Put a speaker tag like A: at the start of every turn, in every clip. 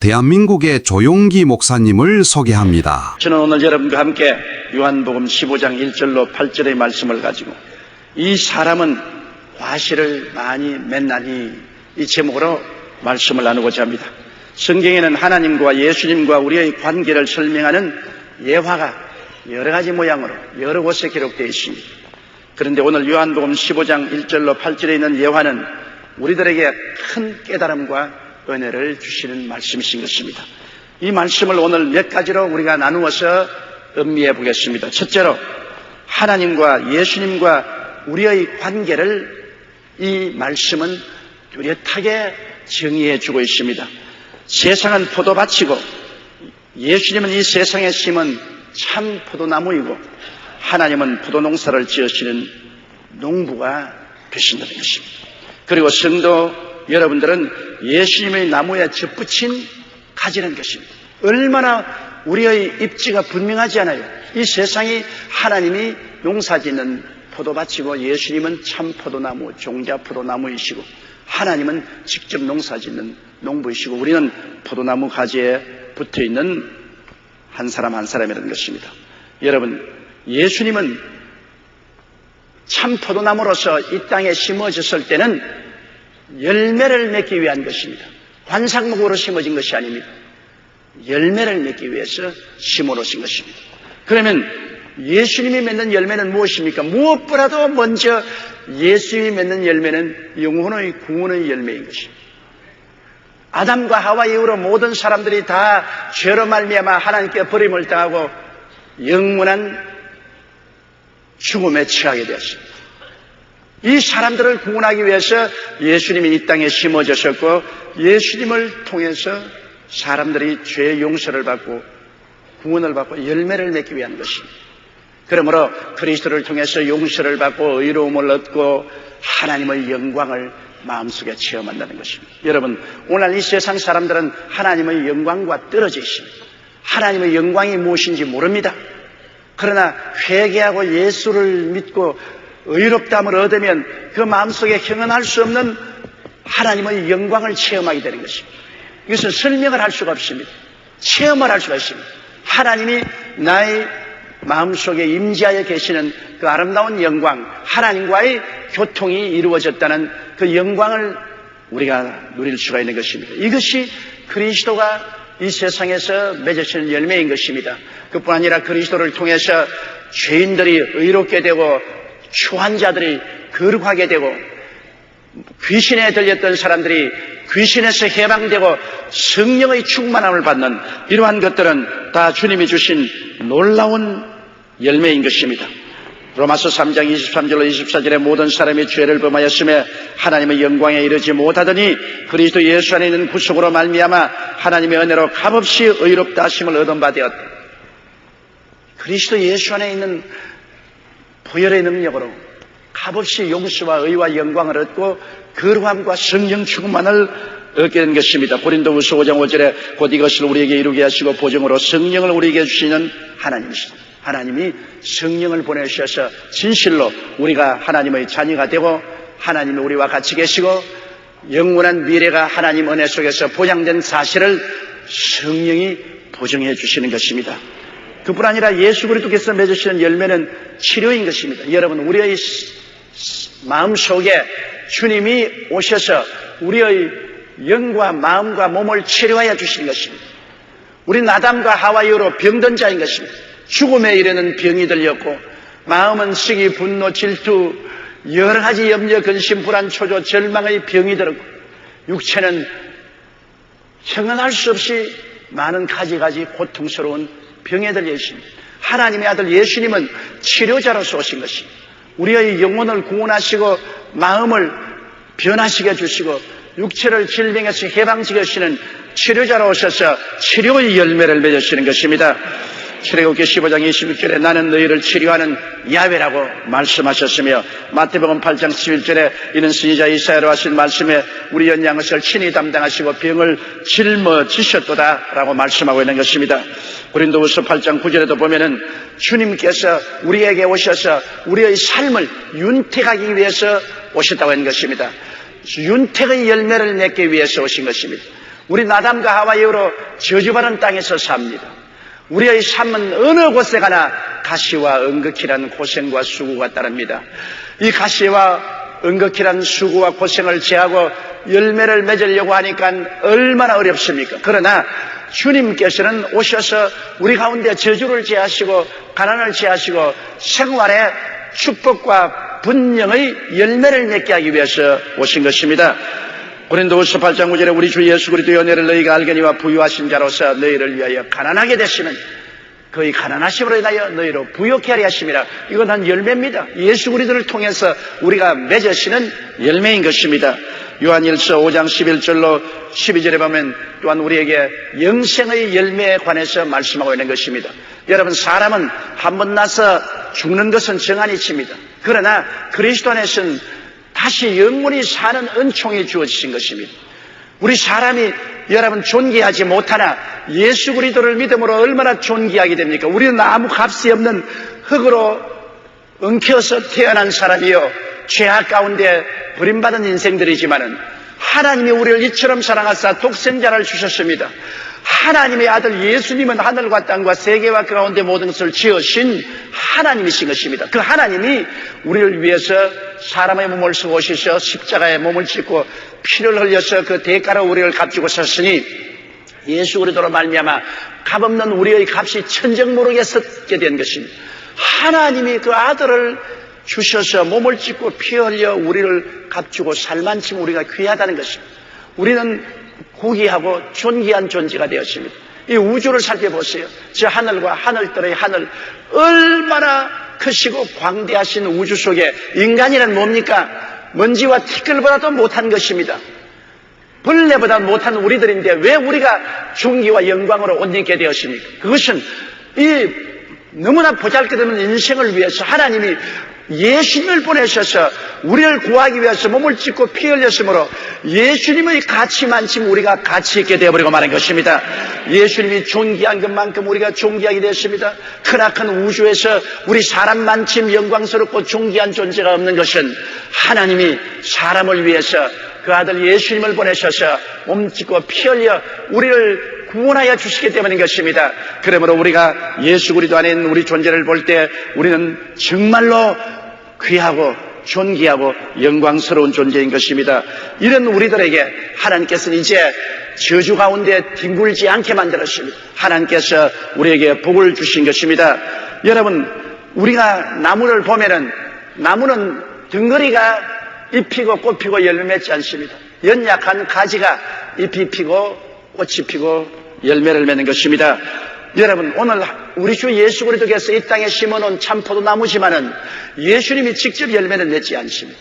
A: 대한민국의 조용기 목사님을 소개합니다.
B: 저는 오늘 여러분과 함께 요한복음 15장 1절로 8절의 말씀을 가지고 이 사람은 과실을 많이 맺나니 이 제목으로 말씀을 나누고자 합니다. 성경에는 하나님과 예수님과 우리의 관계를 설명하는 예화가 여러 가지 모양으로 여러 곳에 기록되어 있습니다. 그런데 오늘 요한복음 15장 1절로 8절에 있는 예화는 우리들에게 큰 깨달음과 은혜를 주시는 말씀이신 것입니다. 이 말씀을 오늘 몇 가지로 우리가 나누어서 음미해 보겠습니다. 첫째로 하나님과 예수님과 우리의 관계를 이 말씀은 뚜렷하게 정의해 주고 있습니다. 세상은 포도밭이고 예수님은 이 세상에 심은 참 포도나무이고 하나님은 포도농사를 지으시는 농부가 되신다는 것입니다. 그리고 성도 여러분들은 예수님의 나무에 접붙인 가지는 것입니다. 얼마나 우리의 입지가 분명하지 않아요. 이 세상이 하나님이 농사짓는 포도밭이고 예수님은 참 포도나무, 종자 포도나무이시고 하나님은 직접 농사짓는 농부이시고 우리는 포도나무 가지에 붙어있는 한 사람 한 사람이라는 것입니다. 여러분, 예수님은 참 포도나무로서 이 땅에 심어졌을 때는 열매를 맺기 위한 것입니다. 관상목으로 심어진 것이 아닙니다. 열매를 맺기 위해서 심어 놓으신 것입니다. 그러면 예수님이 맺는 열매는 무엇입니까? 무엇보다도 먼저 예수님이 맺는 열매는 영혼의 구원의 열매인 것입니다. 아담과 하와 이후로 모든 사람들이 다 죄로 말미암아 하나님께 버림을 당하고 영원한 죽음에 처하게 되었습니다. 이 사람들을 구원하기 위해서 예수님이 이 땅에 심어졌었고 예수님을 통해서 사람들이 죄의 용서를 받고 구원을 받고 열매를 맺기 위한 것입니다. 그러므로 그리스도를 통해서 용서를 받고 의로움을 얻고 하나님의 영광을 마음속에 체험한다는 것입니다. 여러분, 오늘 이 세상 사람들은 하나님의 영광과 떨어져 있습니다. 하나님의 영광이 무엇인지 모릅니다. 그러나 회개하고 예수를 믿고 의롭다함을 얻으면 그 마음속에 형언할 수 없는 하나님의 영광을 체험하게 되는 것입니다. 이것은 설명을 할 수가 없습니다. 체험을 할 수가 있습니다. 하나님이 나의 마음속에 임재하여 계시는 그 아름다운 영광, 하나님과의 교통이 이루어졌다는 그 영광을 우리가 누릴 수가 있는 것입니다. 이것이 그리스도가 이 세상에서 맺으시는 열매인 것입니다. 그뿐 아니라 그리스도를 통해서 죄인들이 의롭게 되고 추한 자들이 거룩하게 되고 귀신에 들렸던 사람들이 귀신에서 해방되고 성령의 충만함을 받는 이러한 것들은 다 주님이 주신 놀라운 열매인 것입니다. 로마서 3장 23절로 24절에 모든 사람이 죄를 범하였으며 하나님의 영광에 이르지 못하더니 그리스도 예수 안에 있는 구속으로 말미암아 하나님의 은혜로 값없이 의롭다 하심을 얻은 바 되었다. 그리스도 예수 안에 있는 보혈의 능력으로 값없이 용서와 의와 영광을 얻고 거룩함과 성령 충만을 얻게 된 것입니다. 고린도후서 5장 5절에 곧 이것을 우리에게 이루게 하시고 보증으로 성령을 우리에게 주시는 하나님이시다. 하나님이 성령을 보내주셔서 진실로 우리가 하나님의 자녀가 되고 하나님이 우리와 같이 계시고 영원한 미래가 하나님 은혜 속에서 보장된 사실을 성령이 보증해 주시는 것입니다. 그뿐 아니라 예수 그리스도께서 맺으시는 열매는 치료인 것입니다. 여러분, 우리의 마음속에 주님이 오셔서 우리의 영과 마음과 몸을 치료하여 주시는 것입니다. 우리는 아담과 하와 이후로 병든 자인 것입니다. 죽음에 이르는 병이 들렸고 마음은 시기, 분노, 질투, 여러 가지 염려, 근심, 불안, 초조, 절망의 병이 들었고 육체는 형언할 수 없이 많은 가지가지 고통스러운 병에 들려 있습니다. 하나님의 아들 예수님은 치료자로서 오신 것입니다. 우리의 영혼을 구원하시고 마음을 변화시켜 주시고 육체를 질병에서 해방시키시는 치료자로 오셔서 치료의 열매를 맺으시는 것입니다. 출애굽기 15장 26절에 나는 너희를 치료하는 야훼라고 말씀하셨으며 마태복음 8장 11절에 이는 선지자 이사야로 하신 말씀에 우리 연양 것을 친히 담당하시고 병을 짊어지셨도다 라고 말씀하고 있는 것입니다. 고린도후서 8장 9절에도 보면은 주님께서 우리에게 오셔서 우리의 삶을 윤택하기 위해서 오셨다고 하는 것입니다. 윤택의 열매를 맺기 위해서 오신 것입니다. 우리 나담과 하와 이후로 저주받은 땅에서 삽니다. 우리의 삶은 어느 곳에 가나 가시와 은극이란 고생과 수고가 따릅니다. 이 가시와 은극이란 수고와 고생을 제하고 열매를 맺으려고 하니까 얼마나 어렵습니까? 그러나 주님께서는 오셔서 우리 가운데 저주를 제하시고 가난을 제하시고 생활의 축복과 분명의 열매를 맺게 하기 위해서 오신 것입니다. 고린도후서 8장 9절에 우리 주 예수 그리스도의 은혜를 너희가 알거니와 부유하신 자로서 너희를 위하여 가난하게 되시면 그의 가난하심으로 인하여 너희로 부욕케 하려 하심이라. 이건 한 열매입니다. 예수 그리스도를 통해서 우리가 맺으시는 열매인 것입니다. 요한일서 5장 11절로 12절에 보면 또한 우리에게 영생의 열매에 관해서 말씀하고 있는 것입니다. 여러분, 사람은 한 번 나서 죽는 것은 정한이 칩니다. 그러나 그리스도 안에서는 다시 영원히 사는 은총이 주어지신 것입니다. 우리 사람이 여러분 존귀하지 못하나 예수 그리스도를 믿음으로 얼마나 존귀하게 됩니까? 우리는 아무 값이 없는 흙으로 엉켜서 태어난 사람이요, 죄악 가운데 버림받은 인생들이지만은 하나님이 우리를 이처럼 사랑하사 독생자를 주셨습니다. 하나님의 아들 예수님은 하늘과 땅과 세계와 그 가운데 모든 것을 지으신 하나님이신 것입니다. 그 하나님이 우리를 위해서 사람의 몸을 쓰고 오셔서 십자가에 몸을 찢고 피를 흘려서 그 대가로 우리를 값주고 섰으니 예수 그리스도로 말미암아 값없는 우리의 값이 천정모르게 섰게 된 것입니다. 하나님이 그 아들을 주셔서 몸을 찢고 피 흘려 우리를 값주고 살만치면 우리가 귀하다는 것입니다. 우리는 고귀하고 존귀한 존재가 되었습니다. 이 우주를 살펴보세요. 저 하늘과 하늘들의 하늘, 얼마나 크시고 광대하신 우주 속에 인간이란 뭡니까? 먼지와 티끌보다도 못한 것입니다. 벌레보다 못한 우리들인데 왜 우리가 존귀와 영광으로 옷 입게 되었습니까? 그것은 이 너무나 보잘것없는 인생을 위해서 하나님이 예수님을 보내셔서 우리를 구하기 위해서 몸을 찢고 피 흘렸으므로 예수님의 가치만큼 우리가 가치 있게 되어버리고 마는 것입니다. 예수님이 존귀한 것만큼 우리가 존귀하게 되었습니다. 크나큰 우주에서 우리 사람만큼 영광스럽고 존귀한 존재가 없는 것은 하나님이 사람을 위해서 그 아들 예수님을 보내셔서 몸 찢고 피 흘려 우리를 구원하여 주시기 때문인 것입니다. 그러므로 우리가 예수 그리스도 안에 있는 우리 존재를 볼 때 우리는 정말로 귀하고 존귀하고 영광스러운 존재인 것입니다. 이런 우리들에게 하나님께서는 이제 저주 가운데 뒹굴지 않게 만들었습니다. 하나님께서 우리에게 복을 주신 것입니다. 여러분, 우리가 나무를 보면은 나무는 덩어리가 잎이고 꽃피고 열매 맺지 않습니다. 연약한 가지가 잎이 피고 꽃이 피고 열매를 맺는 것입니다. 여러분, 오늘 우리 주 예수 그리스도께서 이 땅에 심어놓은 참포도 나무지만은 예수님이 직접 열매를 맺지 않습니다.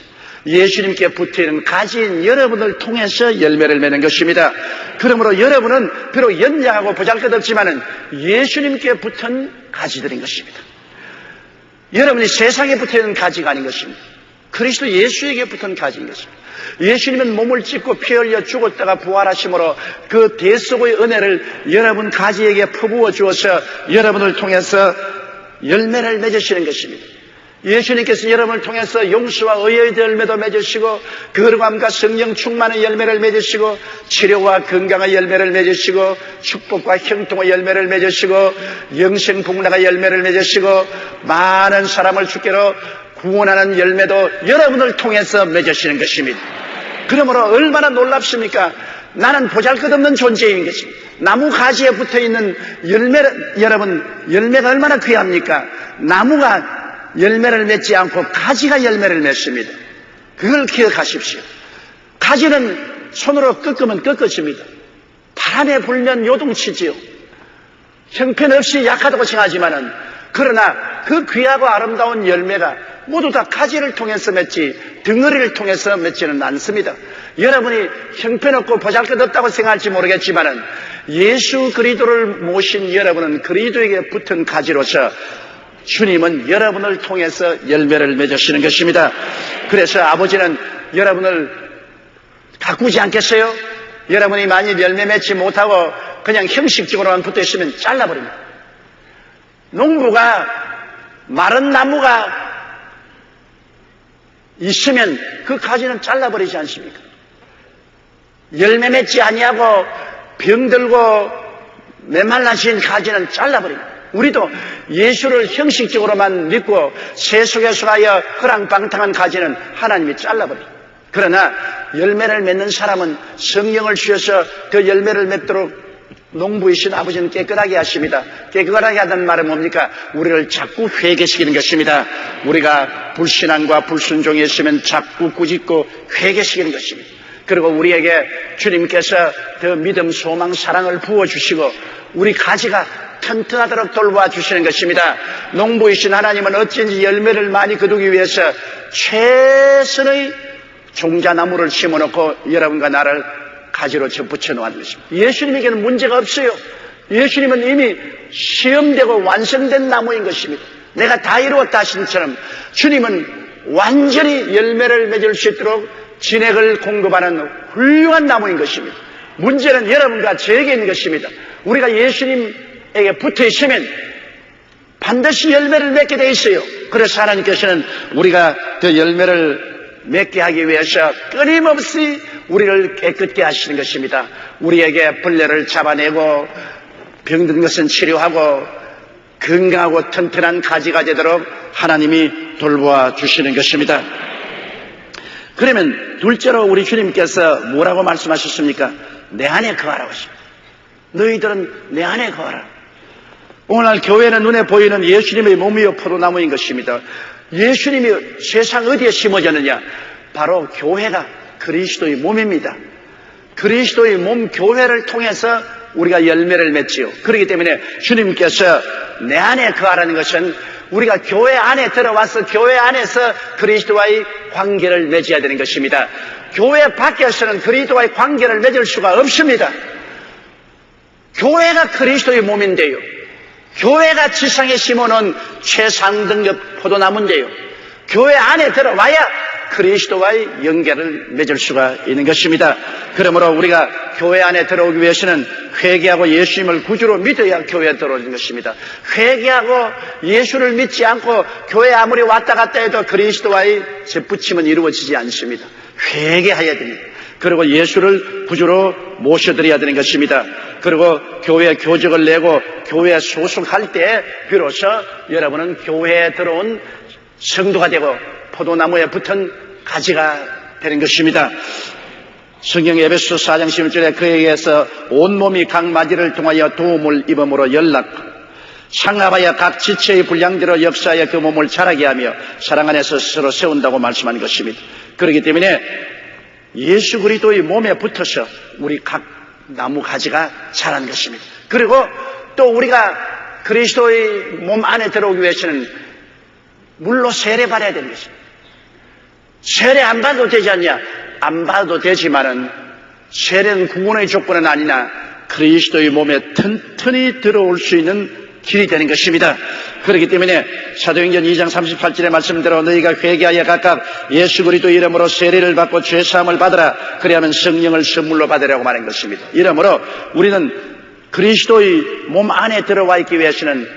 B: 예수님께 붙어있는 가지인 여러분을 통해서 열매를 맺는 것입니다. 그러므로 여러분은 비록 연약하고 보잘것없지만은 예수님께 붙은 가지들인 것입니다. 여러분이 세상에 붙어있는 가지가 아닌 것입니다. 그리스도 예수에게 붙은 가지인 것입니다. 예수님은 몸을 찢고 피 흘려 죽었다가 부활하심으로 그 대속의 은혜를 여러분 가지에게 퍼부어 주어서 여러분을 통해서 열매를 맺으시는 것입니다. 예수님께서 여러분을 통해서 용서와 의의 열매도 맺으시고 거룩함과 성령 충만의 열매를 맺으시고 치료와 건강의 열매를 맺으시고 축복과 형통의 열매를 맺으시고 영생 복락의 열매를 맺으시고 많은 사람을 주께로 구원하는 열매도 여러분을 통해서 맺으시는 것입니다. 그러므로 얼마나 놀랍습니까? 나는 보잘것없는 존재인 것입니다. 나무 가지에 붙어있는 여러분 열매가 얼마나 귀합니까? 나무가 열매를 맺지 않고 가지가 열매를 맺습니다. 그걸 기억하십시오. 가지는 손으로 꺾으면 꺾어집니다. 바람에 불면 요동치지요. 형편없이 약하다고 생각하지만은 그러나 그 귀하고 아름다운 열매가 모두 다 가지를 통해서 맺지 덩어리를 통해서 맺지는 않습니다. 여러분이 형편없고 보잘것없다고 생각할지 모르겠지만은 예수 그리스도를 모신 여러분은 그리스도에게 붙은 가지로서 주님은 여러분을 통해서 열매를 맺으시는 것입니다. 그래서 아버지는 여러분을 가꾸지 않겠어요? 여러분이 만일 열매 맺지 못하고 그냥 형식적으로만 붙어 있으면 잘라버립니다. 농부가 마른 나무가 있으면 그 가지는 잘라버리지 않습니까? 열매 맺지 아니하고 병들고 메말라진 가지는 잘라버립니다. 우리도 예수를 형식적으로만 믿고 세속에 속하여 허랑방탕한 가지는 하나님이 잘라버립니다. 그러나 열매를 맺는 사람은 성령을 주셔서 그 열매를 맺도록 농부이신 아버지는 깨끗하게 하십니다. 깨끗하게 하다는 말은 뭡니까? 우리를 자꾸 회개시키는 것입니다. 우리가 불신앙과 불순종에 있으면 자꾸 꾸짖고 회개시키는 것입니다. 그리고 우리에게 주님께서 더 믿음, 소망, 사랑을 부어주시고 우리 가지가 튼튼하도록 돌봐주시는 것입니다. 농부이신 하나님은 어찌인지 열매를 많이 거두기 위해서 최선의 종자나무를 심어놓고 여러분과 나를 가지로 접붙여 놓은 것입니다. 예수님에게는 문제가 없어요. 예수님은 이미 시험되고 완성된 나무인 것입니다. 내가 다 이루었다 하신 것처럼 주님은 완전히 열매를 맺을 수 있도록 진액을 공급하는 훌륭한 나무인 것입니다. 문제는 여러분과 저에게 있는 것입니다. 우리가 예수님에게 붙어 있으면 반드시 열매를 맺게 돼 있어요. 그래서 하나님께서는 우리가 그 열매를 맺게 하기 위해서 끊임없이 우리를 깨끗게 하시는 것입니다. 우리에게 벌레를 잡아내고 병든 것은 치료하고 건강하고 튼튼한 가지가 되도록 하나님이 돌보아 주시는 것입니다. 그러면 둘째로 우리 주님께서 뭐라고 말씀하셨습니까? 내 안에 거하라고 하십니다. 너희들은 내 안에 거하라. 오늘날 교회는 눈에 보이는 예수님의 몸이요 포도나무인 것입니다. 예수님이 세상 어디에 심어졌느냐? 바로 교회가 그리스도의 몸입니다. 그리스도의 몸 교회를 통해서 우리가 열매를 맺지요. 그렇기 때문에 주님께서 내 안에 거하라는 것은 우리가 교회 안에 들어와서 교회 안에서 그리스도와의 관계를 맺어야 되는 것입니다. 교회 밖에서는 그리스도와의 관계를 맺을 수가 없습니다. 교회가 그리스도의 몸인데요. 교회가 지상에 심어놓은 최상등급 포도나무인데요. 교회 안에 들어와야 그리스도와의 연결을 맺을 수가 있는 것입니다. 그러므로 우리가 교회 안에 들어오기 위해서는 회개하고 예수님을 구주로 믿어야 교회에 들어오는 것입니다. 회개하고 예수를 믿지 않고 교회 아무리 왔다 갔다 해도 그리스도와의 접붙임은 이루어지지 않습니다. 회개해야 됩니다. 그리고 예수를 구주로 모셔드려야 되는 것입니다. 그리고 교회 교적을 내고 교회에 소속할 때 비로소 여러분은 교회에 들어온 성도가 되고 포도나무에 붙은 가지가 되는 것입니다. 성경 에베소 4장 11절에 그에게서 온몸이 각 마디를 통하여 도움을 입음으로 연락하고 상합하여 각 지체의 분량대로 역사하여 그 몸을 자라게 하며 사랑 안에서 스스로 세운다고 말씀하는 것입니다. 그렇기 때문에 예수 그리스도의 몸에 붙어서 우리 각 나무 가지가 자라는 것입니다. 그리고 또 우리가 그리스도의 몸 안에 들어오기 위해서는 물로 세례 받아야 되는 것입니다. 세례 안 받아도 되지 않냐? 안 받아도 되지만은 세례는 구원의 조건은 아니나 그리스도의 몸에 튼튼히 들어올 수 있는 길이 되는 것입니다. 그렇기 때문에 사도행전 2장 38절의 말씀대로 너희가 회개하여 각각 예수 그리스도 이름으로 세례를 받고 죄사함을 받으라. 그리하면 성령을 선물로 받으라고 말한 것입니다. 이러므로 우리는 그리스도의 몸 안에 들어와 있기 위해서는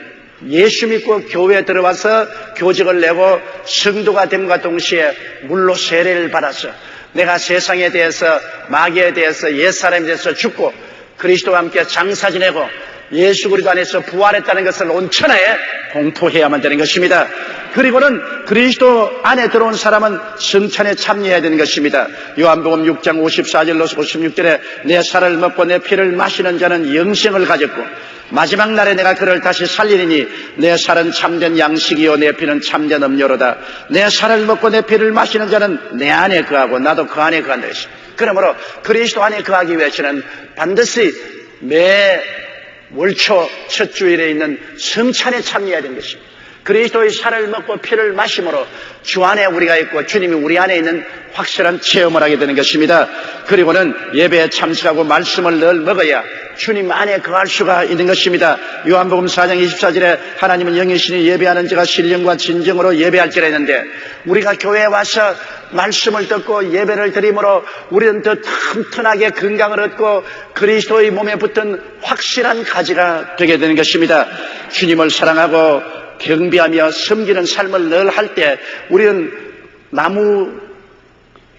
B: 예수 믿고 교회에 들어와서 교직을 내고 성도가 됨과 동시에 물로 세례를 받아서 내가 세상에 대해서 마귀에 대해서 옛사람에 대해서 죽고 그리스도와 함께 장사 지내고 예수 그리스도 안에서 부활했다는 것을 온천하에 공포해야만 되는 것입니다. 그리고는 그리스도 안에 들어온 사람은 성찬에 참여해야 되는 것입니다. 요한복음 6장 54절로서 56절에 내 살을 먹고 내 피를 마시는 자는 영생을 가졌고 마지막 날에 내가 그를 다시 살리리니 내 살은 참된 양식이요 내 피는 참된 음료로다. 내 살을 먹고 내 피를 마시는 자는 내 안에 거하고 나도 그 안에 거한다 했습니다. 그러므로 그리스도 안에 거하기 위해서는 반드시 매 월초 첫 주일에 있는 성찬에 참여해야 되는 것입니다. 그리스도의 살을 먹고 피를 마심으로 주 안에 우리가 있고 주님이 우리 안에 있는 확실한 체험을 하게 되는 것입니다. 그리고는 예배에 참석하고 말씀을 늘 먹어야 주님 안에 거할 수가 있는 것입니다. 요한복음 4장 24절에 하나님은 영이시니 예배하는 자가 신령과 진정으로 예배할지라 했는데 우리가 교회에 와서 말씀을 듣고 예배를 드림으로 우리는 더 튼튼하게 건강을 얻고 그리스도의 몸에 붙은 확실한 가지가 되게 되는 것입니다. 주님을 사랑하고 경배하며 섬기는 삶을 늘 할 때 우리는 나무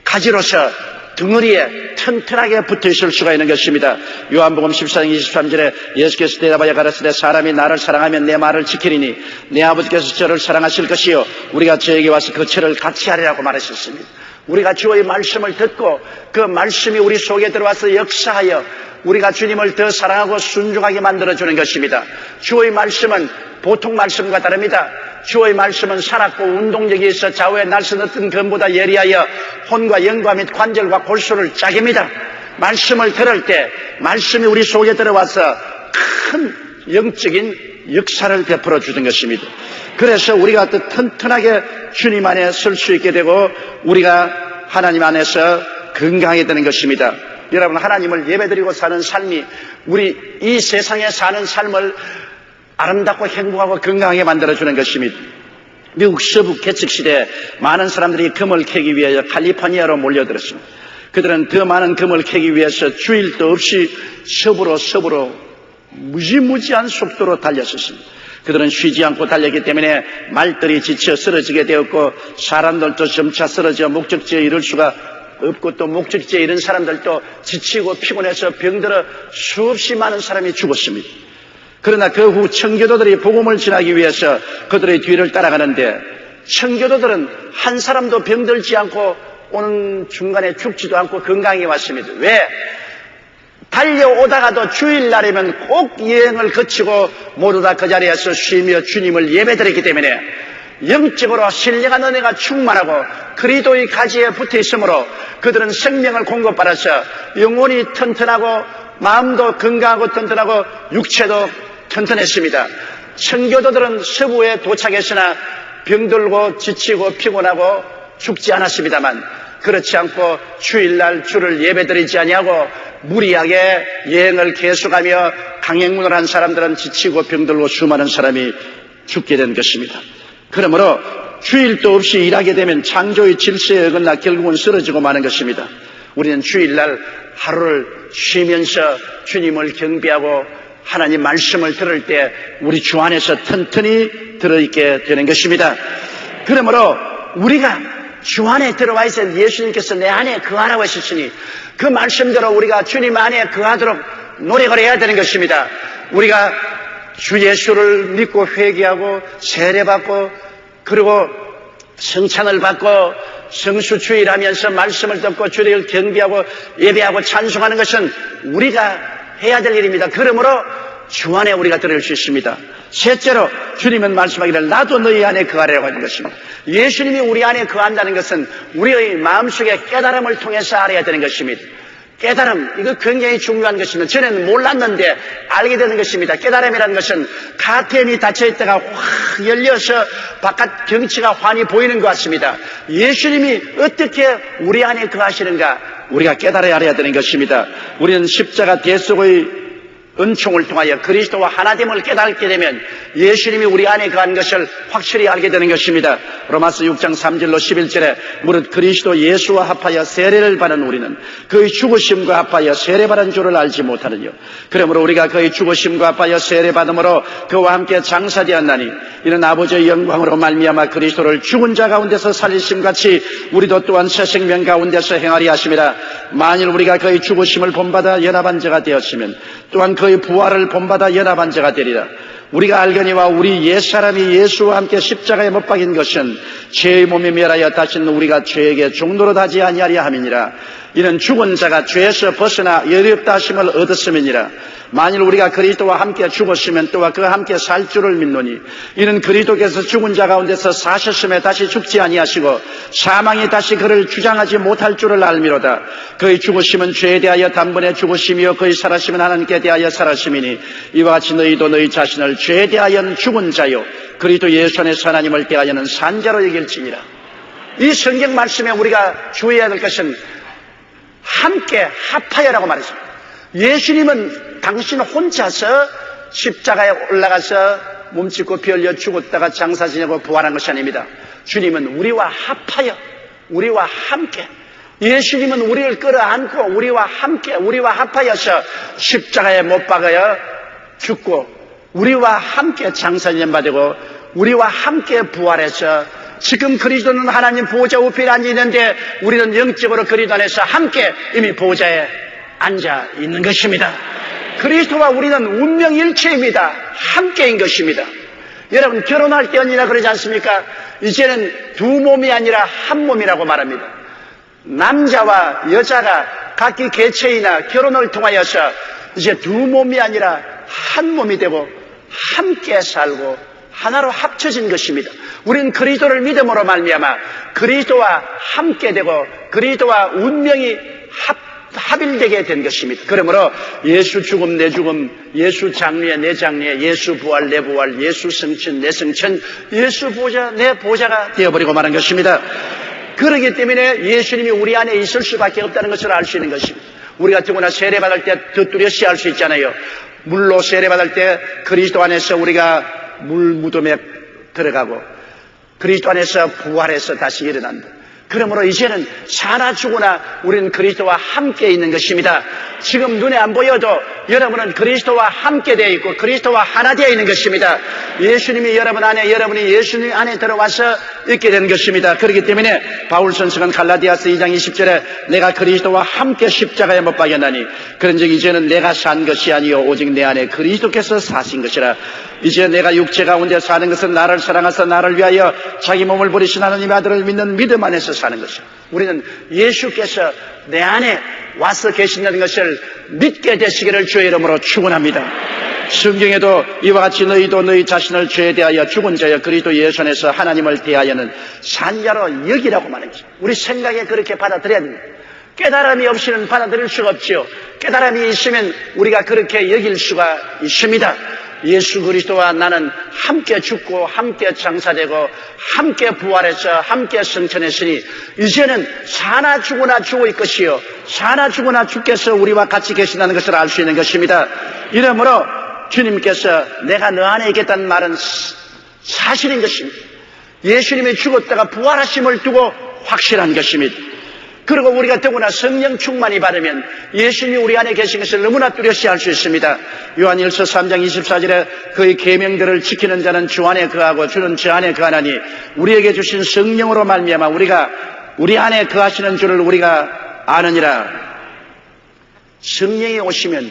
B: 가지로서 덩어리에 튼튼하게 붙어 있을 수가 있는 것입니다. 요한복음 14장 23절에 예수께서 대답하여 가라사대 사람이 나를 사랑하면 내 말을 지키리니 내 아버지께서 저를 사랑하실 것이요 우리가 저에게 와서 그 죄를 같이 하리라고 말하셨습니다. 우리가 주의 말씀을 듣고 그 말씀이 우리 속에 들어와서 역사하여 우리가 주님을 더 사랑하고 순종하게 만들어주는 것입니다. 주의 말씀은 보통 말씀과 다릅니다. 주의 말씀은 살았고 운동력이 있어 좌우에 날선 어떤 검보다 예리하여 혼과 영과 및 관절과 골수를 짜깁니다. 말씀을 들을 때 말씀이 우리 속에 들어와서 큰 영적인 역사를 베풀어 주는 것입니다. 그래서 우리가 더 튼튼하게 주님 안에 설 수 있게 되고 우리가 하나님 안에서 건강하게 되는 것입니다. 여러분, 하나님을 예배드리고 사는 삶이 우리 이 세상에 사는 삶을 아름답고 행복하고 건강하게 만들어주는 것입니다. 미국 서부 개척시대에 많은 사람들이 금을 캐기 위하여 캘리포니아로 몰려들었습니다. 그들은 더 많은 금을 캐기 위해서 주일도 없이 서부로 무지무지한 속도로 달렸었습니다. 그들은 쉬지 않고 달렸기 때문에 말들이 지쳐 쓰러지게 되었고 사람들도 점차 쓰러져 목적지에 이를 수가 없고 또 목적지에 이른 사람들도 지치고 피곤해서 병들어 수없이 많은 사람이 죽었습니다. 그러나 그 후 청교도들이 복음을 전하기 위해서 그들의 뒤를 따라가는데 청교도들은 한 사람도 병들지 않고 오는 중간에 죽지도 않고 건강히 왔습니다. 왜? 달려오다가도 주일날이면 꼭 여행을 거치고 모두 다 그 자리에서 쉬며 주님을 예배드렸기 때문에 영적으로 신령한 은혜가 충만하고 그리스도의 가지에 붙어 있으므로 그들은 생명을 공급받아서 영혼이 튼튼하고 마음도 건강하고 튼튼하고 육체도 튼튼했습니다. 청교도들은 서부에 도착했으나 병들고 지치고 피곤하고 죽지 않았습니다만 그렇지 않고 주일날 주를 예배드리지 아니하고 무리하게 여행을 계속하며 강행군을 한 사람들은 지치고 병들고 수많은 사람이 죽게 된 것입니다. 그러므로 주일도 없이 일하게 되면 창조의 질서에 어긋나 결국은 쓰러지고 마는 것입니다. 우리는 주일날 하루를 쉬면서 주님을 경배하고 하나님 말씀을 들을 때 우리 주 안에서 튼튼히 들어있게 되는 것입니다. 그러므로 우리가 주 안에 들어와 있어 예수님께서 내 안에 거하라고 하셨으니 그 말씀대로 우리가 주님 안에 거하도록 노력을 해야 되는 것입니다. 우리가 주 예수를 믿고 회개하고 세례받고 그리고 성찬을 받고 성수주일하면서 말씀을 듣고 주를 경배하고 예배하고 찬송하는 것은 우리가 해야 될 일입니다. 그러므로 주 안에 우리가 들을 수 있습니다. 셋째로 주님은 말씀하기를 나도 너희 안에 거하라고 하는 것입니다. 예수님이 우리 안에 거한다는 것은 우리의 마음속에 깨달음을 통해서 알아야 되는 것입니다. 깨달음, 이거 굉장히 중요한 것입니다. 전에는 몰랐는데 알게 되는 것입니다. 깨달음이라는 것은 카텐이 닫혀있다가 확 열려서 바깥 경치가 환히 보이는 것 같습니다. 예수님이 어떻게 우리 안에 거하시는가 우리가 깨달아야 되는 것입니다. 우리는 십자가 대속의 은총을 통하여 그리스도와 하나됨을 깨닫게 되면 예수님이 우리 안에 거한 것을 확실히 알게 되는 것입니다. 로마서 6장 3절로 11절에 무릇 그리스도 예수와 합하여 세례를 받은 우리는 그의 죽으심과 합하여 세례받은 줄을 알지 못하느뇨. 그러므로 우리가 그의 죽으심과 합하여 세례받음으로 그와 함께 장사되었나니 이는 아버지의 영광으로 말미암아 그리스도를 죽은 자 가운데서 살리심같이 우리도 또한 새 생명 가운데서 행하리 하심이라. 만일 우리가 그의 죽으심을 본받아 연합한 자가 되었으면 또한 그의 부활을 본받아 연합한 자가 되리라. 우리가 알거니와 우리 옛사람이 예수와 함께 십자가에 못 박인 것은 죄의 몸에 멸하여 다시는 우리가 죄에게 종노릇 하지 아니하리라 함이니라. 이는 죽은 자가 죄에서 벗어나 여롭다 하심을 얻었음이니라. 만일 우리가 그리스도와 함께 죽었으면 또한 그와 함께 살 줄을 믿노니 이는 그리스도께서 죽은 자 가운데서 사셨음에 다시 죽지 아니하시고 사망이 다시 그를 주장하지 못할 줄을 알미로다. 그의 죽으심은 죄에 대하여 단번에 죽으심이요 그의 살아심은 하나님께 대하여 살아심이니 이와 같이 너희도 너희 자신을 죄에 대하여는 죽은 자요 그리스도 예수 안에서 하나님을 대하여는 산 자로 여길지니라. 이 성경 말씀에 우리가 주의해야 될 것은 함께 합하여라고 말했습니다. 예수님은 당신 혼자서 십자가에 올라가서 몸짓고 피 흘려 죽었다가 장사 지내고 부활한 것이 아닙니다. 주님은 우리와 합하여 우리와 함께 예수님은 우리를 끌어안고 우리와 함께 우리와 합하여서 십자가에 못 박아여 죽고 우리와 함께 장사 지내받고 우리와 함께 부활해서 지금 그리스도는 하나님 보좌 우편에 앉아 있는데 우리는 영적으로 그리스도 안에서 함께 이미 보좌에 앉아 있는 것입니다. 그리스도와 우리는 운명일체입니다. 함께인 것입니다. 여러분 결혼할 때 언제나 그러지 않습니까? 이제는 두 몸이 아니라 한 몸이라고 말합니다. 남자와 여자가 각기 개체이나 결혼을 통하여서 이제 두 몸이 아니라 한 몸이 되고 함께 살고 하나로 합쳐진 것입니다. 우리는 그리스도를 믿음으로 말미암아 그리스도와 함께 되고 그리스도와 운명이 합일되게 된 것입니다. 그러므로 예수 죽음 내 죽음, 예수 장례 내 장례, 예수 부활 내 부활, 예수 승천 내 승천, 예수 보좌 내 보좌가 되어버리고 말한 것입니다. 그렇기 때문에 예수님이 우리 안에 있을 수밖에 없다는 것을 알 수 있는 것입니다. 우리가 더구나 세례받을 때 더 뚜렷이 알 수 있잖아요. 물로 세례받을 때 그리스도 안에서 우리가 물 무덤에 들어가고 그리스도 안에서 부활해서 다시 일어난다. 그러므로 이제는 사나 죽으나 우리는 그리스도와 함께 있는 것입니다. 지금 눈에 안 보여도 여러분은 그리스도와 함께 되어 있고 그리스도와 하나 되어 있는 것입니다. 예수님이 여러분 안에, 여러분이 예수님 안에 들어와서 있게 된 것입니다. 그렇기 때문에 바울 선생은 갈라디아서 2장 20절에 내가 그리스도와 함께 십자가에 못 박였나니 그런즉 이제는 내가 산 것이 아니요 오직 내 안에 그리스도께서 사신 것이라. 이제 내가 육체 가운데 사는 것은 나를 사랑하사 나를 위하여 자기 몸을 버리신 하나님의 아들을 믿는 믿음 안에서 사는 것이다. 우리는 예수께서 내 안에 와서 계신다는 것을 믿게 되시기를 주의 이름으로 축원합니다. 성경에도 이와 같이 너희도 너희 자신을 죄에 대하여 죽은 자여 그리스도 예수 안에서 하나님을 대하여는 산자로 여기라고 말하는 것입니다. 우리 생각에 그렇게 받아들여야 됩니다. 깨달음이 없이는 받아들일 수가 없죠. 깨달음이 있으면 우리가 그렇게 여길 수가 있습니다. 예수 그리스도와 나는 함께 죽고 함께 장사되고 함께 부활해서 함께 승천했으니 이제는 사나 죽으나 죽을 것이요 사나 죽으나 주께서 우리와 같이 계신다는 것을 알 수 있는 것입니다. 이러므로 주님께서 내가 너 안에 있겠다는 말은 사실인 것입니다. 예수님이 죽었다가 부활하심을 두고 확실한 것입니다. 그리고 우리가 더구나 성령 충만이 받으면 예수님이 우리 안에 계신 것을 너무나 뚜렷이 알 수 있습니다. 요한일서 3장 24절에 그의 계명들을 지키는 자는 주 안에 거하고 주는 주 안에 거하나니 우리에게 주신 성령으로 말미암아 우리가 우리 안에 거하시는 줄을 우리가 아느니라. 성령이 오시면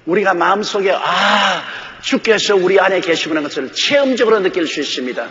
B: 우리가 마음속에 주께서 우리 안에 계시구나 것을 체험적으로 느낄 수 있습니다.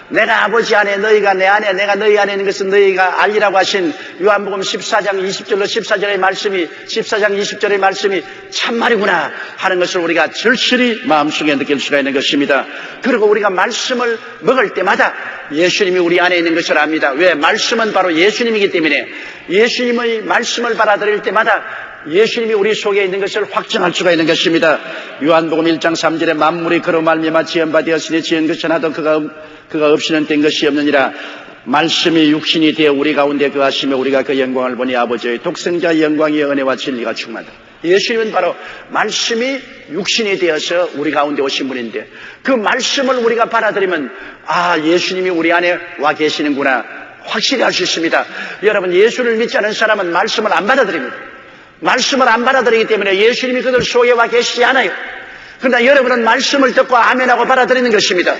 B: 내가 아버지 안에 너희가 내 안에 내가 너희 안에 있는 것은 너희가 알리라고 하신 요한복음 14장 20절로 14절의 말씀이 14장 20절의 말씀이 참말이구나 하는 것을 우리가 절실히 마음속에 느낄 수가 있는 것입니다. 그리고 우리가 말씀을 먹을 때마다 예수님이 우리 안에 있는 것을 압니다. 왜? 말씀은 바로 예수님이기 때문에 예수님의 말씀을 받아들일 때마다 예수님이 우리 속에 있는 것을 확증할 수가 있는 것입니다. 요한복음 1장 3절에 만물이 그로 말미암아 지은 바 되었으니 지은 것이 하나도 그가 없이는 된 것이 없느니라. 말씀이 육신이 되어 우리 가운데 거하시며 우리가 그 영광을 보니 아버지의 독생자 영광이 은혜와 진리가 충만하다. 예수님은 바로 말씀이 육신이 되어서 우리 가운데 오신 분인데 그 말씀을 우리가 받아들이면 예수님이 우리 안에 와 계시는구나 확실히 알 수 있습니다. 여러분 예수를 믿지 않은 사람은 말씀을 안 받아들입니다. 말씀을 안 받아들이기 때문에 예수님이 그들 속에 와 계시지 않아요. 그러나 여러분은 말씀을 듣고 아멘하고 받아들이는 것입니다.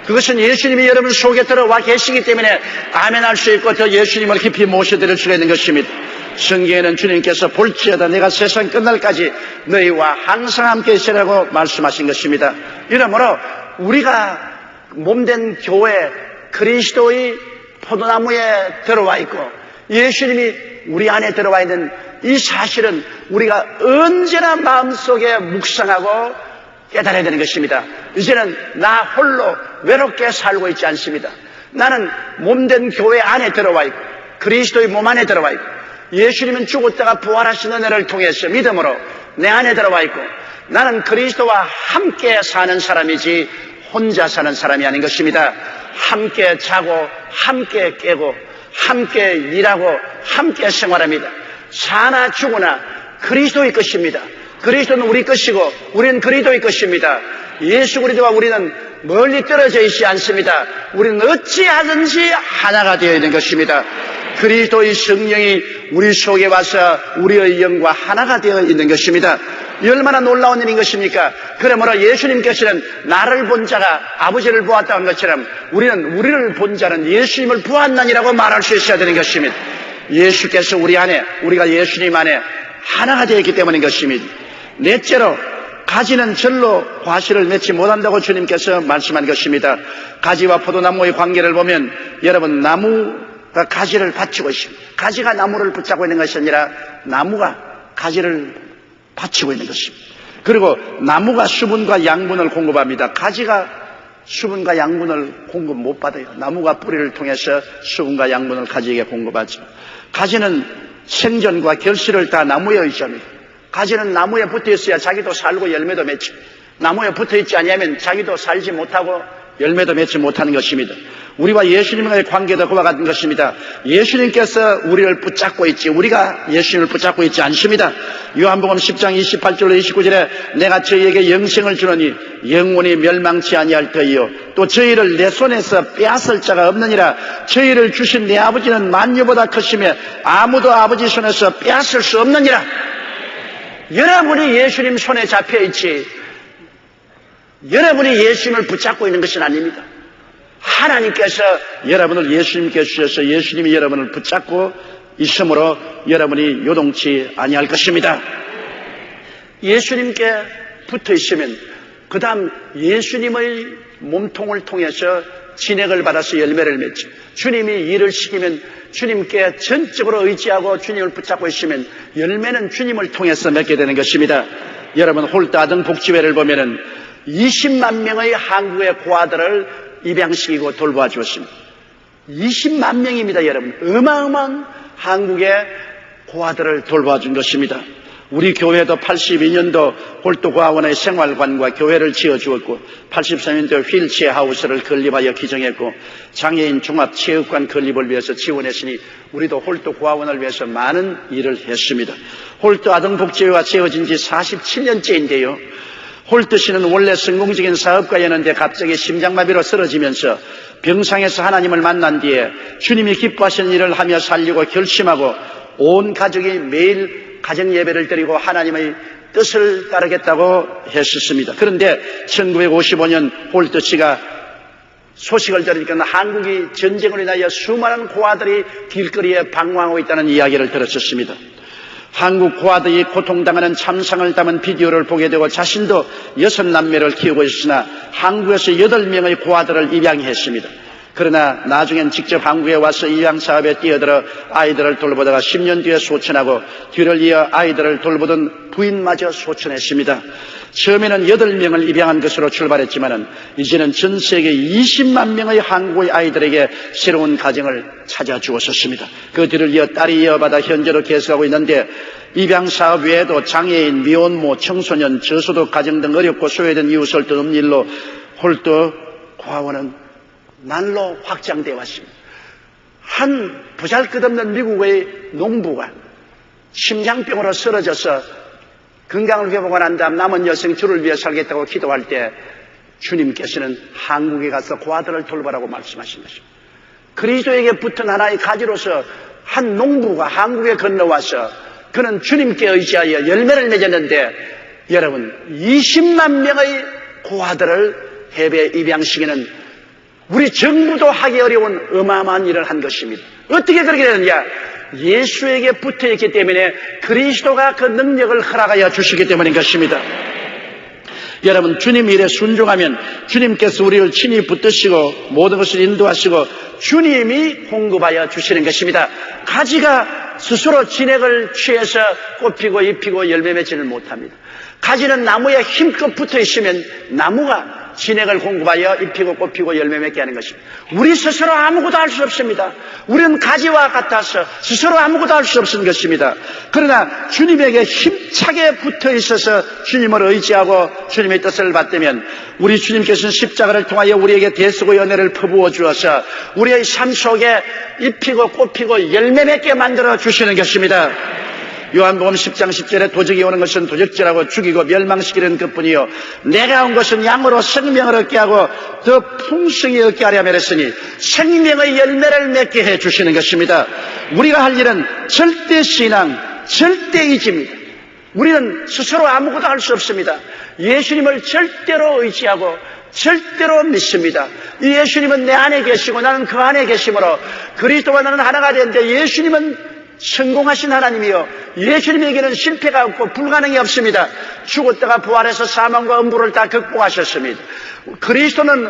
B: 그것은 예수님이 여러분 속에 들어와 계시기 때문에 아멘할 수 있고 더 예수님을 깊이 모셔드릴 수가 있는 것입니다. 성경에는 주님께서 볼지어다 내가 세상 끝날까지 너희와 항상 함께 있으라고 말씀하신 것입니다. 이러므로 우리가 몸된 교회 그리스도의 포도나무에 들어와 있고 예수님이 우리 안에 들어와 있는 이 사실은 우리가 언제나 마음속에 묵상하고 깨달아야 되는 것입니다. 이제는 나 홀로 외롭게 살고 있지 않습니다. 나는 몸된 교회 안에 들어와 있고 그리스도의 몸 안에 들어와 있고 예수님은 죽었다가 부활하신 은혜를 통해서 믿음으로 내 안에 들어와 있고 나는 그리스도와 함께 사는 사람이지 혼자 사는 사람이 아닌 것입니다. 함께 자고 함께 깨고 함께 일하고 함께 생활합니다. 사나 죽으나 그리스도의 것입니다. 그리스도는 우리 것이고 우리는 그리스도의 것입니다. 예수 그리스도와 우리는 멀리 떨어져 있지 않습니다. 우리는 어찌하든지 하나가 되어 있는 것입니다. 그리스도의 성령이 우리 속에 와서 우리의 영과 하나가 되어 있는 것입니다. 이 얼마나 놀라운 일인 것입니까? 그러므로 예수님께서는 나를 본 자가 아버지를 보았다는 것처럼 우리는 우리를 본 자는 예수님을 보았나니라고 말할 수 있어야 되는 것입니다. 예수께서 우리 안에, 우리가 예수님 안에 하나가 되어 있기 때문인 것입니다. 넷째로 가지는 절로 과실을 맺지 못한다고 주님께서 말씀한 것입니다. 가지와 포도나무의 관계를 보면 여러분, 나무가 가지를 받치고 있습니다. 가지가 나무를 붙잡고 있는 것이 아니라 나무가 가지를 받치고 있는 것입니다. 그리고 나무가 수분과 양분을 공급합니다. 가지가 수분과 양분을 공급 못 받아요. 나무가 뿌리를 통해서 수분과 양분을 가지에게 공급하죠. 가지는 생존과 결실을 다 나무에 의지합니다. 가지는 나무에 붙어 있어야 자기도 살고 열매도 맺죠. 나무에 붙어 있지 아니하면 자기도 살지 못하고 열매도 맺지 못하는 것입니다. 우리와 예수님과의 관계도 그와 같은 것입니다. 예수님께서 우리를 붙잡고 있지 우리가 예수님을 붙잡고 있지 않습니다. 요한복음 10장 28절로 29절에 내가 저희에게 영생을 주노니 영원히 멸망치 아니할 터이요 또 저희를 내 손에서 빼앗을 자가 없느니라. 저희를 주신 내 아버지는 만유보다 크시며 아무도 아버지 손에서 빼앗을 수 없느니라. 여러분이 예수님 손에 잡혀 있지 여러분이 예수님을 붙잡고 있는 것은 아닙니다. 하나님께서 여러분을 예수님께 주셔서 예수님이 여러분을 붙잡고 있으므로 여러분이 요동치 아니할 것입니다. 예수님께 붙어 있으면 그 다음 예수님의 몸통을 통해서 진액을 받아서 열매를 맺죠. 주님이 일을 시키면 주님께 전적으로 의지하고 주님을 붙잡고 있으면 열매는 주님을 통해서 맺게 되는 것입니다. 여러분 홀트 아등 복지회를 보면은 20만 명의 한국의 고아들을 입양시키고 돌보아 주었습니다. 20만 명입니다, 여러분. 어마어마한 한국의 고아들을 돌보아 준 것입니다. 우리 교회도 82년도 홀트 고아원의 생활관과 교회를 지어주었고 83년도 휠체어 하우스를 건립하여 기정했고 장애인 종합체육관 건립을 위해서 지원했으니 우리도 홀트 고아원을 위해서 많은 일을 했습니다. 홀트 아동복지회가 지어진 지 47년째인데요. 홀트 씨는 원래 성공적인 사업가였는데 갑자기 심장마비로 쓰러지면서 병상에서 하나님을 만난 뒤에 주님이 기뻐하시는 일을 하며 살려고 결심하고 온 가족이 매일 가정 예배를 드리고 하나님의 뜻을 따르겠다고 했었습니다. 그런데 1955년 홀트 씨가 소식을 들으니까 한국이 전쟁으로 인하여 수많은 고아들이 길거리에 방황하고 있다는 이야기를 들었었습니다. 한국 고아들이 고통당하는 참상을 담은 비디오를 보게 되고 자신도 6남매를 키우고 있으나 한국에서 8명의 고아들을 입양했습니다. 그러나 나중엔 직접 한국에 와서 입양사업에 뛰어들어 아이들을 돌보다가 10년 뒤에 소천하고 뒤를 이어 아이들을 돌보던 부인마저 소천했습니다. 처음에는 8명을 입양한 것으로 출발했지만 이제는 전 세계 20만 명의 한국의 아이들에게 새로운 가정을 찾아주었습니다. 그 뒤를 이어 딸이 이어받아 현재로 계속하고 있는데 입양사업 외에도 장애인, 미혼모, 청소년, 저소득 가정 등 어렵고 소외된 이웃을 돕는 일로 홀트 고아원은 날로 확장되어 왔습니다. 한 보잘것없는 미국의 농부가 심장병으로 쓰러져서 건강을 회복하고 난 다음 남은 여생 주를 위해 살겠다고 기도할 때 주님께서는 한국에 가서 고아들을 돌보라고 말씀하신 것입니다. 그리스도에게 붙은 하나의 가지로서 한 농부가 한국에 건너와서 그는 주님께 의지하여 열매를 맺었는데 여러분 20만 명의 고아들을 해외 입양시키는 우리 정부도 하기 어려운 어마어마한 일을 한 것입니다. 어떻게 그렇게 되느냐? 예수에게 붙어있기 때문에 그리스도가 그 능력을 허락하여 주시기 때문인 것입니다. 여러분 주님 일에 순종하면 주님께서 우리를 친히 붙드시고 모든 것을 인도하시고 주님이 공급하여 주시는 것입니다. 가지가 스스로 진액을 취해서 꽃피고 잎히고 열매 맺지는 못합니다. 가지는 나무에 힘껏 붙어 있으면 나무가 진액을 공급하여 잎히고 꽃피고 열매 맺게 하는 것입니다. 우리 스스로 아무것도 할 수 없습니다. 우리는 가지와 같아서 스스로 아무것도 할 수 없는 것입니다. 그러나 주님에게 힘차게 붙어 있어서 주님을 의지하고 주님의 뜻을 받으면 우리 주님께서는 십자가를 통하여 우리에게 대속의 은혜를 퍼부어 주어서 우리의 삶 속에 잎히고 꽃피고 열매 맺게 만들어 주시는 것입니다. 요한복음 10장 10절에 도적이 오는 것은 도적질하고 죽이고 멸망시키는 것뿐이요 내가 온 것은 양으로 생명을 얻게 하고 더 풍성히 얻게 하려 하였으니 생명의 열매를 맺게 해 주시는 것입니다. 우리가 할 일은 절대 신앙, 절대 의지입니다. 우리는 스스로 아무것도 할 수 없습니다. 예수님을 절대로 의지하고 절대로 믿습니다. 이 예수님은 내 안에 계시고 나는 그 안에 계심으로 그리스도와 나는 하나가 되는데, 예수님은 성공하신 하나님이요, 예수님에게는 실패가 없고 불가능이 없습니다. 죽었다가 부활해서 사망과 음부를 다 극복하셨습니다. 그리스도는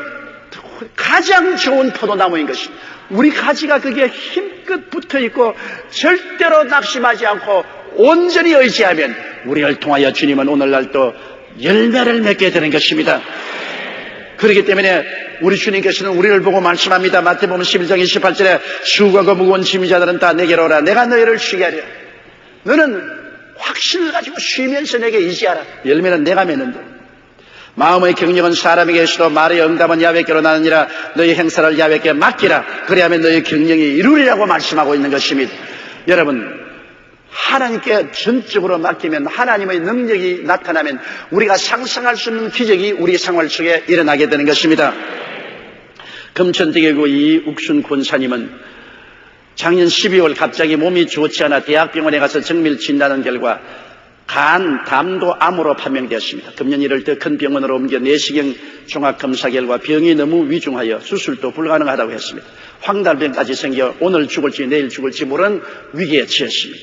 B: 가장 좋은 포도나무인 것입니다. 우리 가지가 거기에 힘껏 붙어있고 절대로 낙심하지 않고 온전히 의지하면 우리를 통하여 주님은 오늘날 또 열매를 맺게 되는 것입니다. 그렇기 때문에 우리 주님께서는 우리를 보고 말씀합니다. 마태복음 11장 28절에 수고하고 무거운 짐이 자들은 다 내게로 오라. 내가 너희를 쉬게 하리라. 너는 확신을 가지고 쉬면서 내게 의지하라. 열매는 내가 맺는다. 마음의 경력은 사람에게 있어도 말의 응답은 야훼께로 나느니라. 너희 행사를 야훼께 맡기라. 그리하면 너희 경영이 이루리라고 말씀하고 있는 것입니다. 여러분, 하나님께 전적으로 맡기면, 하나님의 능력이 나타나면 우리가 상상할 수 없는 기적이 우리 생활 속에 일어나게 되는 것입니다. 금천대교구 이욱순 권사님은 작년 12월 갑자기 몸이 좋지 않아 대학병원에 가서 정밀 진단한 결과 간, 담도 암으로 판명되었습니다. 금년 1월 더 큰 병원으로 옮겨 내시경 종합검사 결과 병이 너무 위중하여 수술도 불가능하다고 했습니다. 황달병까지 생겨 오늘 죽을지 내일 죽을지 모르는 위기에 처했습니다.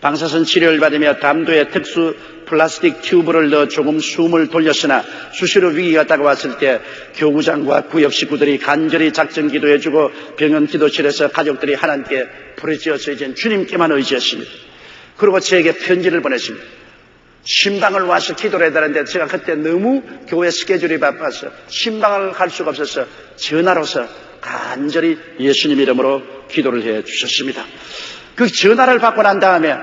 B: 방사선 치료를 받으며 담도에 특수 플라스틱 튜브를 넣어 조금 숨을 돌렸으나 수시로 위기가 다가왔을 때 교구장과 구역 식구들이 간절히 작정 기도해주고 병원 기도실에서 가족들이 하나님께 부르짖어서 이제 주님께만 의지했습니다. 그리고 저에게 편지를 보냈습니다. 신방을 와서 기도를 해달라는데 제가 그때 너무 교회 스케줄이 바빠서 신방을 갈 수가 없어서 전화로서 간절히 예수님 이름으로 기도를 해 주셨습니다. 그 전화를 받고 난 다음에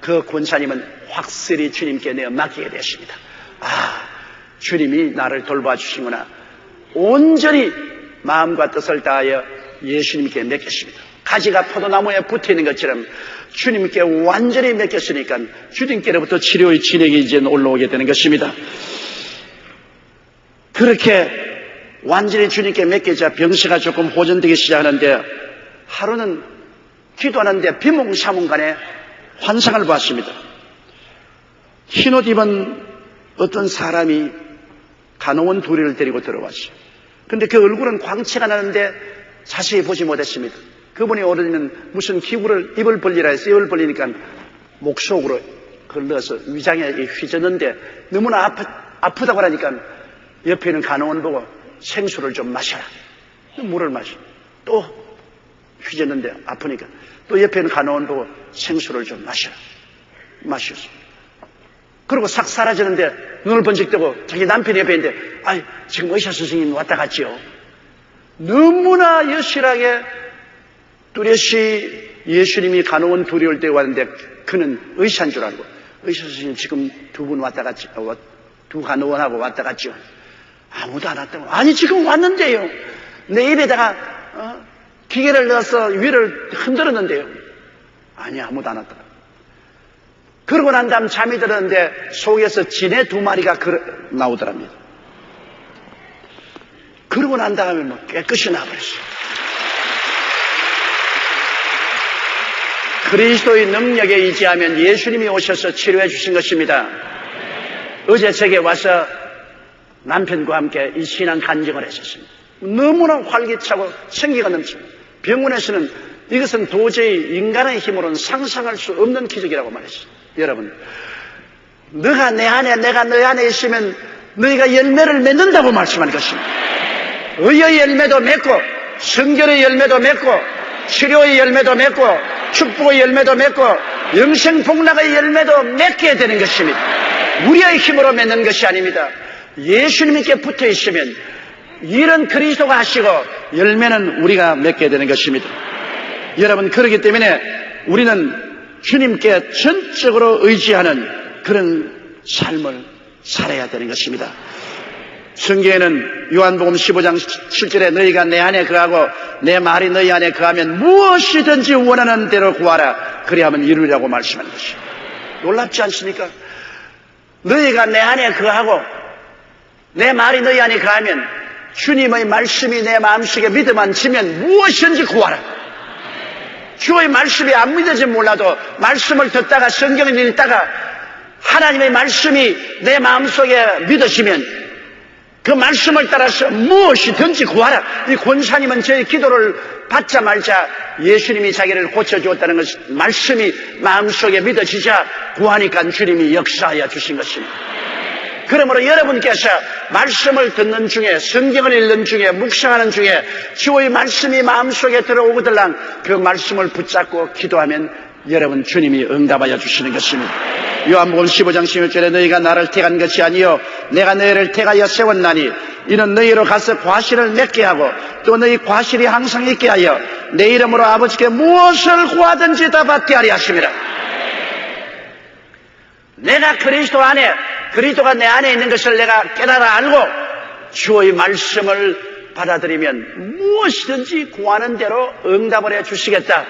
B: 그 권사님은 확실히 주님께 내어 맡기게 됐습니다. 아, 주님이 나를 돌봐 주시구나. 온전히 마음과 뜻을 다하여 예수님께 맡겼습니다. 가지가 포도나무에 붙어있는 것처럼 주님께 완전히 맡겼으니까 주님께로부터 치료의 진액이 이제 올라오게 되는 것입니다. 그렇게 완전히 주님께 맡기자 병세가 조금 호전되기 시작하는데, 하루는 기도하는데 비몽사몽간에 환상을 보았습니다. 흰옷 입은 어떤 사람이 간호원 둘이를 데리고 들어왔어요. 그런데 그 얼굴은 광채가 나는데 자세히 보지 못했습니다. 그분이 오르면 무슨 기구를 입을 벌리라 해서 입을 벌리니까 목 속으로 그걸 넣어서 위장에 휘졌는데 너무나 아프다고 하니까 옆에 있는 간호원 보고 생수를 좀 마셔라. 물을 마셔. 또 휘졌는데 아프니까 또 옆에 있는 간호원 보고 생수를 좀 마셔라. 마셨어. 그리고 싹 사라지는데 눈을 번쩍 뜨고 자기 남편이 옆에 있는데, 아이, 지금 의사 선생님이 왔다 갔지요. 너무나 여실하게 뚜렷이 예수님이 간호원 둘이 올 때 왔는데 그는 의사인 줄 알고, 의사 선생님 지금 두 분 왔다 갔지, 두 간호원하고 왔다 갔죠. 아무도 안 왔다고. 아니, 지금 왔는데요. 내 입에다가 기계를 넣어서 위를 흔들었는데요. 아니, 아무도 안 왔더라. 그러고 난 다음 잠이 들었는데 속에서 지네 2마리가 나오더랍니다. 그러고 난 다음에 뭐 깨끗이 나버렸어요. 그리스도의 능력에 의지하면 예수님이 오셔서 치료해 주신 것입니다. 어제 제게 와서 남편과 함께 이 신앙 간증을 했었습니다. 너무나 활기차고 생기가 넘칩니다. 병원에서는 이것은 도저히 인간의 힘으로는 상상할 수 없는 기적이라고 말했어요. 여러분, 너가 내 안에, 내가 너 안에 있으면 너희가 열매를 맺는다고 말씀하는 것입니다. 의의 열매도 맺고, 성결의 열매도 맺고, 치료의 열매도 맺고, 축복의 열매도 맺고, 영생복락의 열매도 맺게 되는 것입니다. 우리의 힘으로 맺는 것이 아닙니다. 예수님께 붙어 있으면 일은 그리스도가 하시고 열매는 우리가 맺게 되는 것입니다. 여러분, 그렇기 때문에 우리는 주님께 전적으로 의지하는 그런 삶을 살아야 되는 것입니다. 성경에는 요한복음 15장 7절에 너희가 내 안에 거하고 내 말이 너희 안에 거하면 무엇이든지 원하는 대로 구하라. 그리하면 이루리라고 말씀하는 것입니다. 놀랍지 않습니까? 너희가 내 안에 거하고 내 말이 너희 안에 거하면, 주님의 말씀이 내 마음속에 믿음 앉히면 무엇이든지 구하라. 주의 말씀이 안 믿어지면 몰라도 말씀을 듣다가 성경을 읽다가 하나님의 말씀이 내 마음속에 믿어지면 그 말씀을 따라서 무엇이든지 구하라. 이 권사님은 저의 기도를 받자마자 예수님이 자기를 고쳐주었다는 것, 말씀이 마음속에 믿어지자 구하니까 주님이 역사하여 주신 것입니다. 그러므로 여러분께서 말씀을 듣는 중에, 성경을 읽는 중에, 묵상하는 중에 주의 말씀이 마음속에 들어오거들랑 그 말씀을 붙잡고 기도하면 여러분 주님이 응답하여 주시는 것입니다. 요한복음 15장 16절에 너희가 나를 택한 것이 아니요 내가 너희를 택하여 세웠나니 이는 너희로 가서 과실을 맺게 하고 또 너희 과실이 항상 있게 하여 내 이름으로 아버지께 무엇을 구하든지 다 받게 하리 하심이라. 내가 그리스도 안에, 그리스도가 내 안에 있는 것을 내가 깨달아 알고 주의 말씀을 받아들이면 무엇이든지 구하는 대로 응답을 해 주시겠다.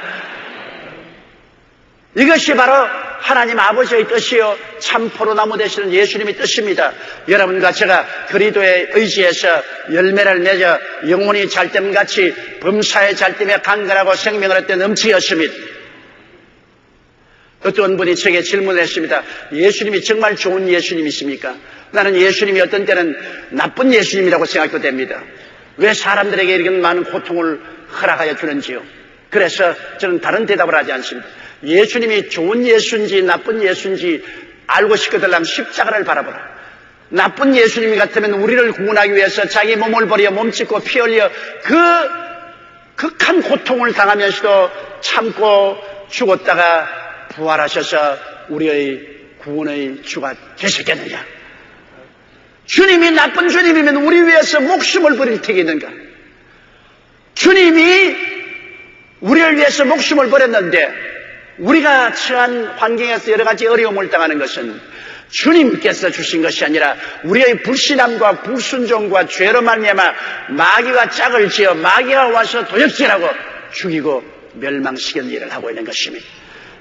B: 이것이 바로 하나님 아버지의 뜻이요 참 포도나무 되시는 예수님의 뜻입니다. 여러분과 제가 그리스도에 의지해서 열매를 맺어 영혼이 잘됨같이 범사의 잘됨에 강건하고 생명을 얻되 넘치었습니다. 어떤 분이 저에게 질문했습니다. 예수님이 정말 좋은 예수님이십니까? 나는 예수님이 어떤 때는 나쁜 예수님이라고 생각도 됩니다. 왜 사람들에게 이렇게 많은 고통을 허락하여 주는지요? 그래서 저는 다른 대답을 하지 않습니다. 예수님이 좋은 예수인지 나쁜 예수인지 알고 싶거들랑 십자가를 바라보라. 나쁜 예수님 같으면 우리를 구원하기 위해서 자기 몸을 버려 몸짓고 피 흘려 그 극한 고통을 당하면서도 참고 죽었다가 부활하셔서 우리의 구원의 주가 되셨겠느냐. 주님이 나쁜 주님이면 우리 위해서 목숨을 버릴 테겠는가. 주님이 우리를 위해서 목숨을 버렸는데 우리가 처한 환경에서 여러 가지 어려움을 당하는 것은 주님께서 주신 것이 아니라 우리의 불신함과 불순종과 죄로 말미암아 마귀가 짝을 지어 마귀가 와서 도역질하고 죽이고 멸망시키는 일을 하고 있는 것입니다.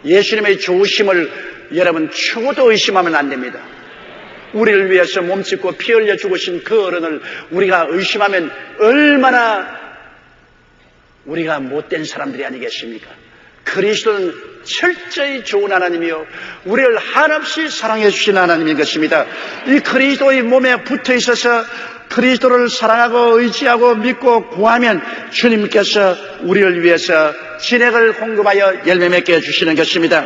B: 예수님의 좋으심을 여러분 추구도 의심하면 안 됩니다. 우리를 위해서 몸짓고 피 흘려 죽으신 그 어른을 우리가 의심하면 얼마나 우리가 못된 사람들이 아니겠습니까? 그리스도는 철저히 좋은 하나님이요 우리를 한없이 사랑해 주신 하나님인 것입니다. 이 그리스도의 몸에 붙어 있어서 그리스도를 사랑하고 의지하고 믿고 구하면 주님께서 우리를 위해서 진액을 공급하여 열매 맺게 해주시는 것입니다.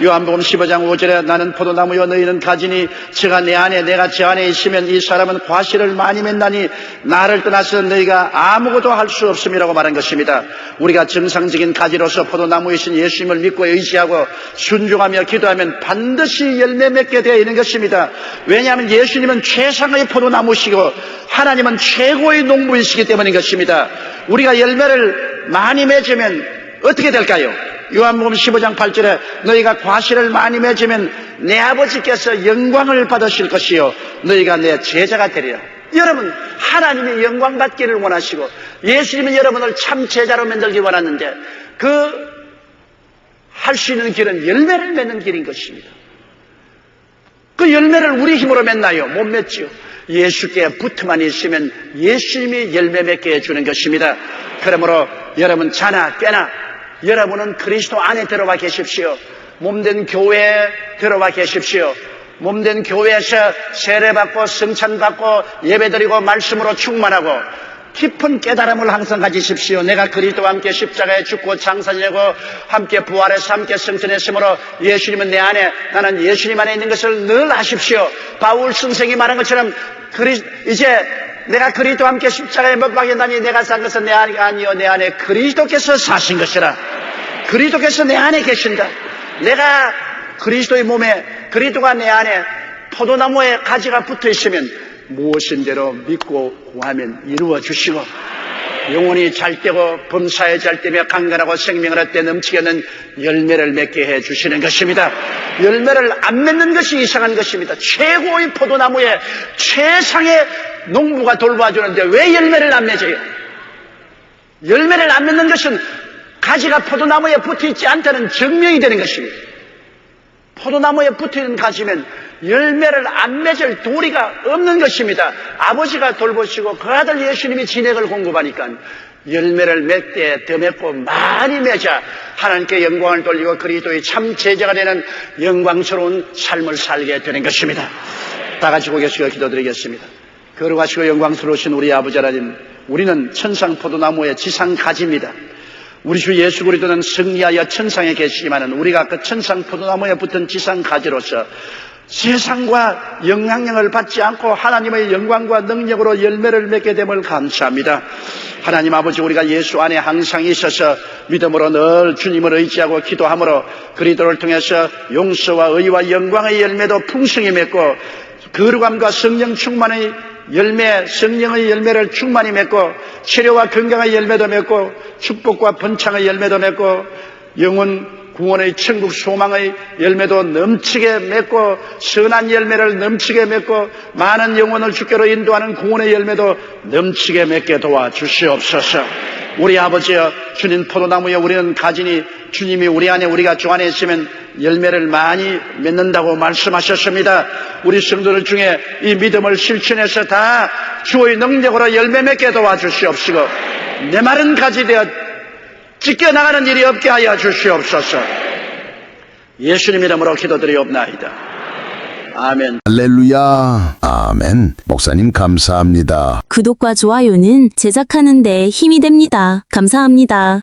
B: 요한복음 15장 5절에 나는 포도나무요 너희는 가지니 제가 내 안에 내가 저 안에 있으면 이 사람은 과실을 많이 맺나니 나를 떠나서 너희가 아무것도 할 수 없음이라고 말한 것입니다. 우리가 정상적인 가지로서 포도나무이신 예수님을 믿고 의지하고 순종하며 기도하면 반드시 열매 맺게 되어 있는 것입니다. 왜냐하면 예수님은 최상의 포도나무시고 하나님은 최고의 농부이시기 때문인 것입니다. 우리가 열매를 많이 맺으면 어떻게 될까요? 요한복음 15장 8절에 너희가 과실을 많이 맺으면 내 아버지께서 영광을 받으실 것이요 너희가 내 제자가 되리라. 여러분 하나님이 영광 받기를 원하시고 예수님은 여러분을 참 제자로 만들기 원하는데 그 할 수 있는 길은 열매를 맺는 길인 것입니다. 그 열매를 우리 힘으로 맺나요? 못 맺지요. 예수께 붙어만 있으면 예수님이 열매 맺게 해주는 것입니다. 그러므로 여러분 자나 깨나 여러분은 그리스도 안에 들어와 계십시오. 몸된 교회에 들어와 계십시오. 몸된 교회에서 세례받고 성찬받고 예배드리고 말씀으로 충만하고 깊은 깨달음을 항상 가지십시오. 내가 그리스도와 함께 십자가에 죽고 장사되고 함께 부활해서 함께 승천했으므로 예수님은 내 안에 나는 예수님 안에 있는 것을 늘 아십시오. 바울 선생이 말한 것처럼 이제 내가 그리스도와 함께 십자가에 못 박였다니 내가 산 것은 내 안이 아니요 내 안에 그리스도께서 사신 것이라. 그리스도께서 내 안에 계신다. 내가 그리스도의 몸에 그리스도가 내 안에 포도나무에 가지가 붙어 있으면 무엇인대로 믿고 구하면 이루어 주시고 영혼이 잘되고 범사에 잘되며 강건하고 생명을 얻되 넘치게는 열매를 맺게 해 주시는 것입니다. 열매를 안 맺는 것이 이상한 것입니다. 최고의 포도나무에 최상의 농부가 돌봐주는데 왜 열매를 안 맺어요? 열매를 안 맺는 것은 가지가 포도나무에 붙어 있지 않다는 증명이 되는 것입니다. 포도나무에 붙어있는 가지면 열매를 안 맺을 도리가 없는 것입니다. 아버지가 돌보시고 그 아들 예수님이 진액을 공급하니까 열매를 맺되 더 맺고 많이 맺어 하나님께 영광을 돌리고 그리스도의 참 제자가 되는 영광스러운 삶을 살게 되는 것입니다. 다 같이 고개 숙여 기도드리겠습니다. 거룩하시고 영광스러우신 우리 아버지 하나님, 우리는 천상 포도나무의 지상 가지입니다. 우리 주 예수 그리스도는 승리하여 천상에 계시지만은 우리가 그 천상 포도나무에 붙은 지상 가지로서 세상과 영향력을 받지 않고 하나님의 영광과 능력으로 열매를 맺게 됨을 감사합니다. 하나님 아버지, 우리가 예수 안에 항상 있어서 믿음으로 늘 주님을 의지하고 기도함으로 그리스도를 통해서 용서와 의와 영광의 열매도 풍성히 맺고 거룩함과 성령 충만의 열매, 성령의 열매를 충만히 맺고 치료와 건강의 열매도 맺고 축복과 번창의 열매도 맺고 영혼 구원의 천국 소망의 열매도 넘치게 맺고 선한 열매를 넘치게 맺고 많은 영혼을 주께로 인도하는 구원의 열매도 넘치게 맺게 도와주시옵소서. 우리 아버지여, 주님 포도나무에 우리는 가지니 주님이 우리 안에 우리가 주 안에 있으면 열매를 많이 맺는다고 말씀하셨습니다. 우리 성도들 중에 이 믿음을 실천해서 다 주의 능력으로 열매 맺게 도와주시옵시고 내 마른 가지 되어 찢겨나가는 일이 없게 하여 주시옵소서. 예수님 이름으로 기도드리옵나이다. 아멘.
C: 할렐루야. 아멘. 목사님 감사합니다.
D: 구독과 좋아요는 제작하는 데 힘이 됩니다. 감사합니다.